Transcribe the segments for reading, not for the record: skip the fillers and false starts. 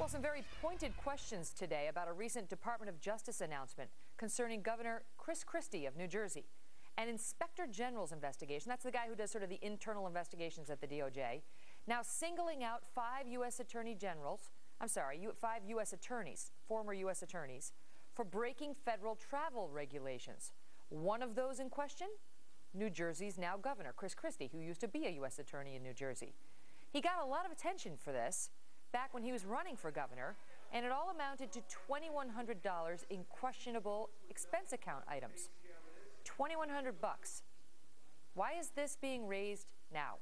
Well, some very pointed questions today about a recent Department of Justice announcement concerning Governor Chris Christie of New Jersey. An Inspector General's investigation, that's the guy who does sort of the internal investigations at the DOJ, now singling out five U.S. attorneys, former U.S. attorneys, for breaking federal travel regulations. One of those in question, New Jersey's now Governor Chris Christie, who used to be a U.S. attorney in New Jersey. He got a lot of attention for this back when he was running for governor, and it all amounted to $2,100 in questionable expense account items. $2,100. Why is this being raised now?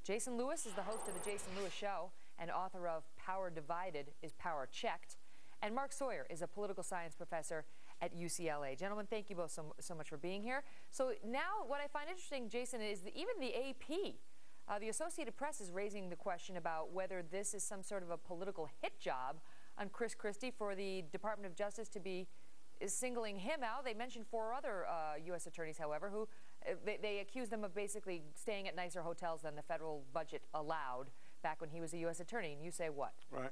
Jason Lewis is the host of The Jason Lewis Show and author of Power Divided is Power Checked. And Mark Sawyer is a political science professor at UCLA. Gentlemen, thank you both so much for being here. So now what I find interesting, Jason, is that even the AP, the Associated Press, is raising the question about whether this is some sort of a political hit job on Chris Christie for the Department of Justice to be singling him out. They mentioned four other U.S. attorneys, however, who they accused them of basically staying at nicer hotels than the federal budget allowed back when he was a U.S. attorney. And you say what? Right.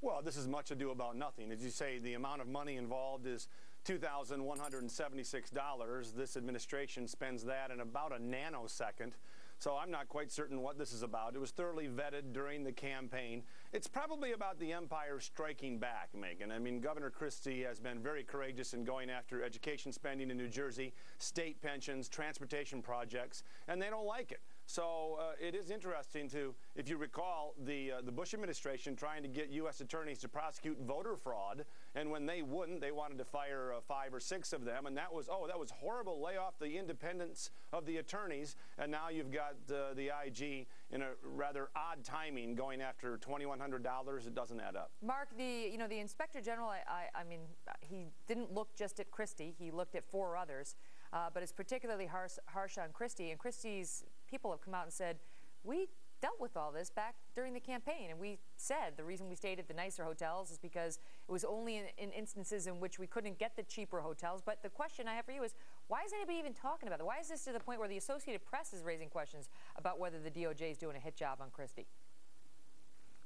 Well, this is much ado about nothing. As you say, the amount of money involved is $2,176. This administration spends that in about a nanosecond. So I'm not quite certain what this is about. It was thoroughly vetted during the campaign. It's probably about the empire striking back, Megyn. I mean, Governor Christie has been very courageous in going after education spending in New Jersey, state pensions, transportation projects, and they don't like it. So it is interesting to, if you recall, the Bush administration trying to get U.S. attorneys to prosecute voter fraud, and when they wouldn't, they wanted to fire 5 or 6 of them, and that was horrible. Lay off the independence of the attorneys, and now you've got the IG in a rather odd timing going after $2,100. It doesn't add up. Mark, the Inspector General, I mean, he didn't look just at Christie. He looked at 4 others, but it's particularly harsh on Christie. And Christie's people have come out and said, we dealt with all this back during the campaign, and we said the reason we stayed at the nicer hotels is because it was only in instances in which we couldn't get the cheaper hotels. But the question I have for you is, why is anybody even talking about it? Why is this to the point where the Associated Press is raising questions about whether the DOJ is doing a hit job on Christie?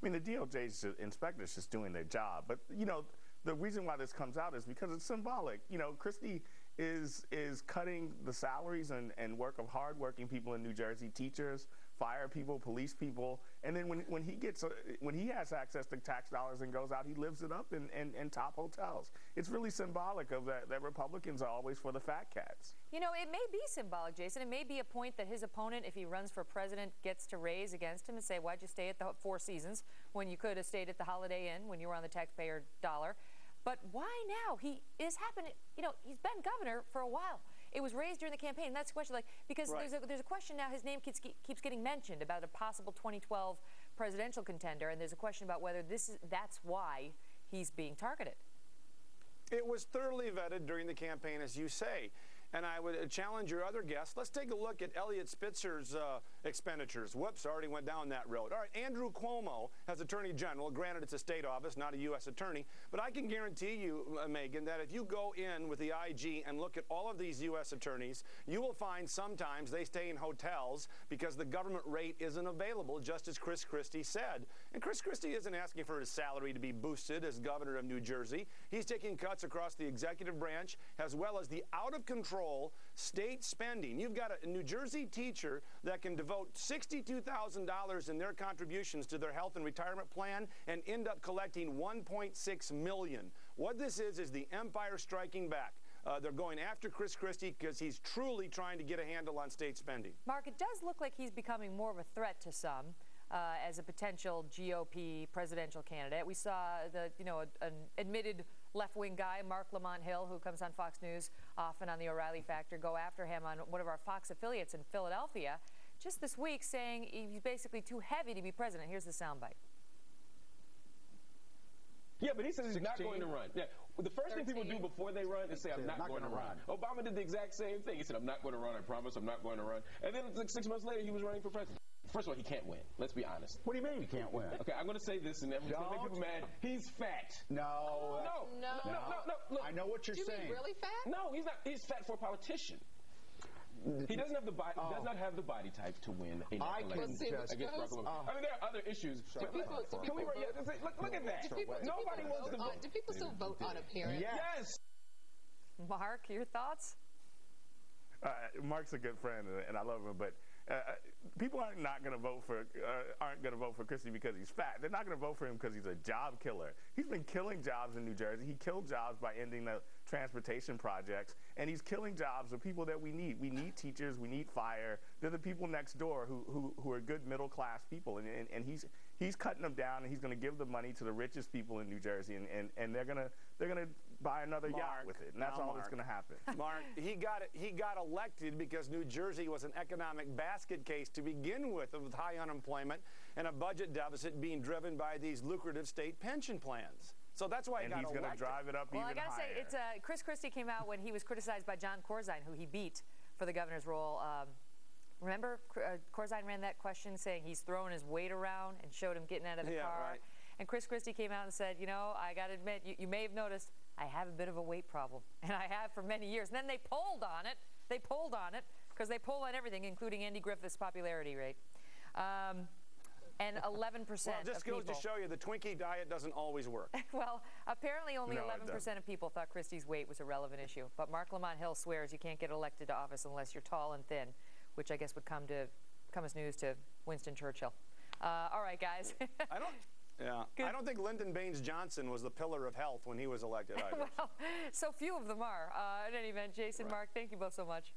I mean, the DOJ's inspectors just doing their job. But, you know, the reason why this comes out is because it's symbolic. You know, Christie is cutting the salaries and work of hardworking people in New Jersey, teachers, fire people, police people, and then when he has access to tax dollars and goes out, he lives it up in top hotels. It's really symbolic of that Republicans are always for the fat cats. You know, it may be symbolic, Jason. It may be a point that his opponent, if he runs for president, gets to raise against him and say, why'd you stay at the Four Seasons when you could have stayed at the Holiday Inn when you were on the taxpayer dollar? But why now? He is happening. You know, he's been governor for a while. It was raised during the campaign. That's the question, like, because right. there's a question now. His name keeps getting mentioned about a possible 2012 presidential contender, and there's a question about whether that's why he's being targeted. It was thoroughly vetted during the campaign, as you say. And I would challenge your other guests. Let's take a look at Eliot Spitzer's expenditures. Whoops, already went down that road. All right, Andrew Cuomo as Attorney General. Granted, it's a state office, not a U.S. attorney. But I can guarantee you, Megyn, that if you go in with the IG and look at all of these U.S. attorneys, you will find sometimes they stay in hotels because the government rate isn't available, just as Chris Christie said. And Chris Christie isn't asking for his salary to be boosted as governor of New Jersey. He's taking cuts across the executive branch as well as the out-of-control state spending. You've got a New Jersey teacher that can devote $62,000 in their contributions to their health and retirement plan and end up collecting $1.6 million. What this is the empire striking back. They're going after Chris Christie because he's truly trying to get a handle on state spending. Mark, it does look like he's becoming more of a threat to some. As a potential GOP presidential candidate. We saw an admitted left-wing guy, Mark Lamont Hill, who comes on Fox News often on the O'Reilly Factor, go after him on one of our Fox affiliates in Philadelphia just this week, saying he's basically too heavy to be president. Here's the soundbite. Yeah, but he says he's not going to run. Yeah, well, the first thing people do before they run is say, I'm not going to run. Obama did the exact same thing. He said, I'm not going to run, I promise, I'm not going to run. And then like 6 months later, he was running for president. First of all, he can't win. Let's be honest. What do you mean he can't win? Okay, I'm going to say this, and everyone's going to make people mad. He's fat. No. No. Look, I know what you're saying. You mean really fat? No, he's not. He's fat for a politician. He doesn't have the body. Does not have the body type to win a national election against Barack Obama. I mean, there are other issues. But can we? Look at that. Nobody wants to vote. Do people still vote on appearance? Yes. Mark, your thoughts? Mark's a good friend, and I love him, but people aren't going to vote for Christie because he's fat. They're not going to vote for him because he's a job killer. He's been killing jobs in New Jersey. He killed jobs by ending the transportation projects, and he's killing jobs of people that we need. We need teachers. We need fire. They're the people next door who are good middle class people, and he's cutting them down, and he's going to give the money to the richest people in New Jersey, and they're gonna buy another yacht with it, and that's all that's going to happen. Mark, he got elected because New Jersey was an economic basket case to begin with high unemployment and a budget deficit being driven by these lucrative state pension plans. So that's why he got elected. And he's going to drive it up even higher. Well, I got to say, it's Chris Christie came out when he was criticized by John Corzine, who he beat for the governor's role. Remember, Corzine ran that question saying he's throwing his weight around and showed him getting out of the car. Right. And Chris Christie came out and said, you know, I got to admit, you may have noticed, I have a bit of a weight problem, and I have for many years. And then they polled on it. They polled on it because they poll on everything, including Andy Griffith's popularity rate. And 11% well, it just goes to show you the Twinkie diet doesn't always work. Well, apparently only 11% of people thought Christie's weight was a relevant issue. But Mark Lamont Hill swears you can't get elected to office unless you're tall and thin, which I guess would come as news to Winston Churchill. All right, guys. I don't think Lyndon Baines Johnson was the pillar of health when he was elected either. Well, so few of them are. In any event, Jason, Mark, thank you both so much.